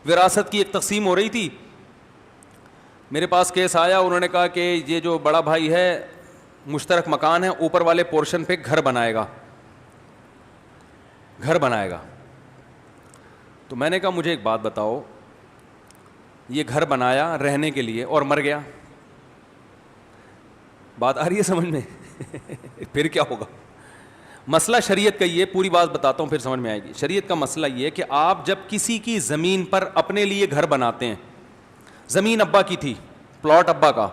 وراثت کی ایک تقسیم ہو رہی تھی, میرے پاس کیس آیا, انہوں نے کہا کہ یہ جو بڑا بھائی ہے مشترک مکان ہے, اوپر والے پورشن پہ گھر بنائے گا. تو میں نے کہا مجھے ایک بات بتاؤ, یہ گھر بنایا رہنے کے لیے اور مر گیا, بات آ رہی ہے سمجھ میں؟ پھر کیا ہوگا؟ مسئلہ شریعت کا یہ, پوری بات بتاتا ہوں پھر سمجھ میں آئے گی. شریعت کا مسئلہ یہ ہے کہ آپ جب کسی کی زمین پر اپنے لیے گھر بناتے ہیں, زمین ابا کی تھی, پلاٹ ابا کا,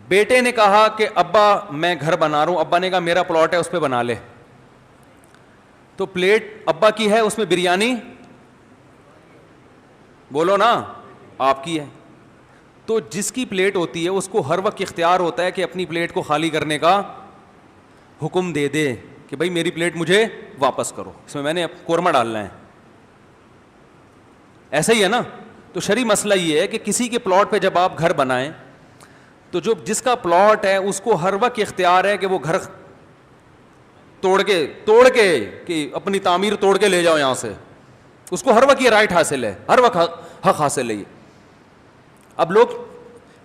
بیٹے نے کہا کہ ابا میں گھر بنا رہا ہوں, ابا نے کہا میرا پلاٹ ہے اس پہ بنا لے, تو پلیٹ ابا کی ہے, اس میں بریانی بولو نا آپ کی ہے. تو جس کی پلیٹ ہوتی ہے اس کو ہر وقت اختیار ہوتا ہے کہ اپنی پلیٹ کو خالی کرنے کا حکم دے دے کہ بھائی میری پلیٹ مجھے واپس کرو, اس میں نے قورمہ ڈالنا ہے. ایسا ہی ہے نا؟ تو شرعی مسئلہ یہ ہے کہ کسی کے پلاٹ پہ جب آپ گھر بنائیں تو جو جس کا پلاٹ ہے اس کو ہر وقت اختیار ہے کہ وہ گھر توڑ کے کہ اپنی تعمیر توڑ کے لے جاؤ یہاں سے, اس کو ہر وقت یہ رائٹ حاصل ہے, ہر وقت حق حاصل ہے یہ. اب لوگ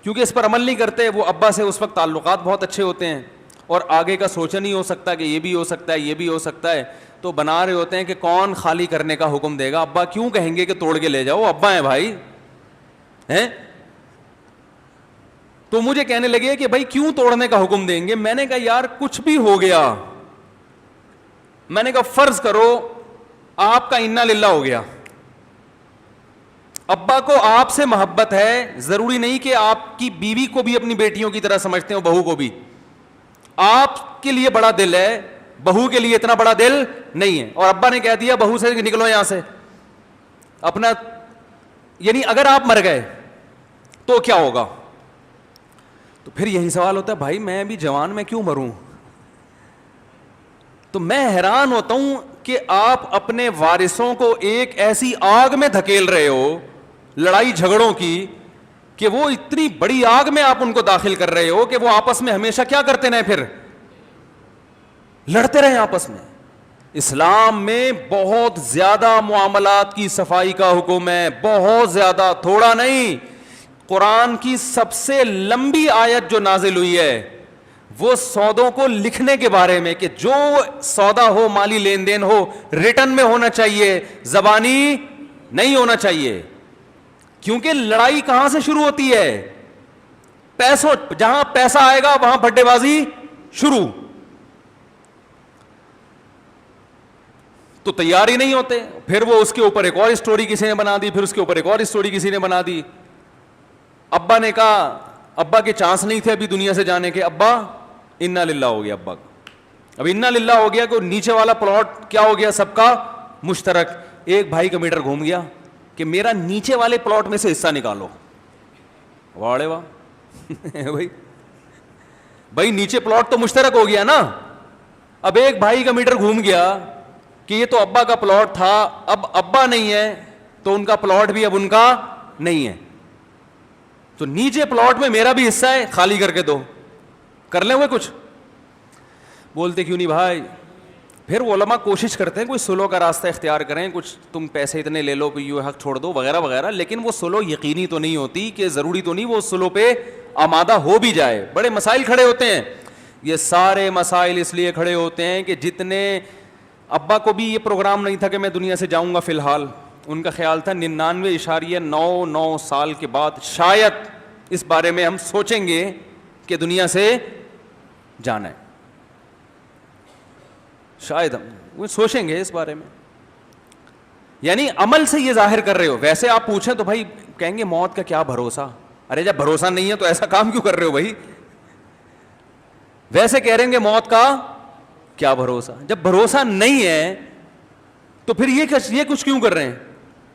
کیونکہ اس پر عمل نہیں کرتے, وہ ابا سے اس وقت تعلقات بہت اچھے ہوتے ہیں اور آگے کا سوچا نہیں ہو سکتا کہ یہ بھی ہو سکتا ہے یہ بھی ہو سکتا ہے, تو بنا رہے ہوتے ہیں کہ کون خالی کرنے کا حکم دے گا. ابا کیوں کہیں گے کہ توڑ کے لے جاؤ, ابا ہیں بھائی ہیں. تو مجھے کہنے لگے کہ بھائی کیوں توڑنے کا حکم دیں گے. میں نے کہا یار کچھ بھی ہو گیا, میں نے کہا فرض کرو آپ کا انا للہ ہو گیا, ابا کو آپ سے محبت ہے, ضروری نہیں کہ آپ کی بیوی کو بھی اپنی بیٹیوں کی طرح سمجھتے ہو, بہو کو بھی. آپ کے لیے بڑا دل ہے, بہو کے لیے اتنا بڑا دل نہیں ہے, اور ابا نے کہہ دیا بہو سے نکلو یہاں سے اپنا, یعنی اگر آپ مر گئے تو کیا ہوگا؟ تو پھر یہی سوال ہوتا ہے بھائی میں بھی جوان, میں کیوں مروں؟ تو میں حیران ہوتا ہوں کہ آپ اپنے وارثوں کو ایک ایسی آگ میں دھکیل رہے ہو, لڑائی جھگڑوں کی, کہ وہ اتنی بڑی آگ میں آپ ان کو داخل کر رہے ہو کہ وہ آپس میں ہمیشہ کیا کرتے رہے, پھر لڑتے رہے آپس میں. اسلام میں بہت زیادہ معاملات کی صفائی کا حکم ہے, بہت زیادہ, تھوڑا نہیں. قرآن کی سب سے لمبی آیت جو نازل ہوئی ہے وہ سودوں کو لکھنے کے بارے میں, کہ جو سودا ہو, مالی لین دین ہو, ریٹن میں ہونا چاہیے, زبانی نہیں ہونا چاہیے. کیونکہ لڑائی کہاں سے شروع ہوتی ہے؟ پیسوں, جہاں پیسہ آئے گا وہاں بھڈے بازی شروع. تو تیار ہی نہیں ہوتے, پھر وہ اس کے اوپر ایک اور اسٹوری کسی نے بنا دی, پھر اس کے اوپر ایک اور اسٹوری کسی نے بنا دی. ابا نے کہا, ابا کے چانس نہیں تھے ابھی دنیا سے جانے کے, ابا انا للہ ہو گیا. ابا اب انا للہ ہو گیا کہ نیچے والا پلاٹ کیا ہو گیا, سب کا مشترک. ایک بھائی کا میٹر گھوم گیا کہ میرا نیچے والے پلاٹ میں سے حصہ نکالو. واڑے واہ بھائی نیچے پلاٹ تو مشترک ہو گیا نا. اب ایک بھائی کا میٹر گھوم گیا کہ یہ تو ابا کا پلاٹ تھا, اب ابا نہیں ہے تو ان کا پلاٹ بھی اب ان کا نہیں ہے, تو نیچے پلاٹ میں میرا بھی حصہ ہے, خالی کر کے دو. کر لیں ہوئے کچھ؟ بولتے کیوں نہیں بھائی. پھر علماء کوشش کرتے ہیں کوئی سلو کا راستہ اختیار کریں, کچھ تم پیسے اتنے لے لو, یہ حق چھوڑ دو وغیرہ وغیرہ, لیکن وہ سلو یقینی تو نہیں ہوتی, کہ ضروری تو نہیں وہ سلو پہ آمادہ ہو بھی جائے. بڑے مسائل کھڑے ہوتے ہیں. یہ سارے مسائل اس لیے کھڑے ہوتے ہیں کہ جتنے, ابا کو بھی یہ پروگرام نہیں تھا کہ میں دنیا سے جاؤں گا فی الحال, ان کا خیال تھا 99.99 سال کے بعد شاید اس بارے میں ہم سوچیں گے کہ دنیا سے جانا ہے, شاید ہم سوچیں گے اس بارے میں. یعنی عمل سے یہ ظاہر کر رہے ہو. ویسے آپ پوچھیں تو بھائی کہیں گے موت کا کیا بھروسہ, ارے جب بھروسہ نہیں ہے تو ایسا کام کیوں کر رہے ہو بھائی. ویسے کہہ رہے ہیں کہ موت کا کیا بھروسہ, جب بھروسہ نہیں ہے تو پھر یہ کچھ کیوں کر رہے ہیں.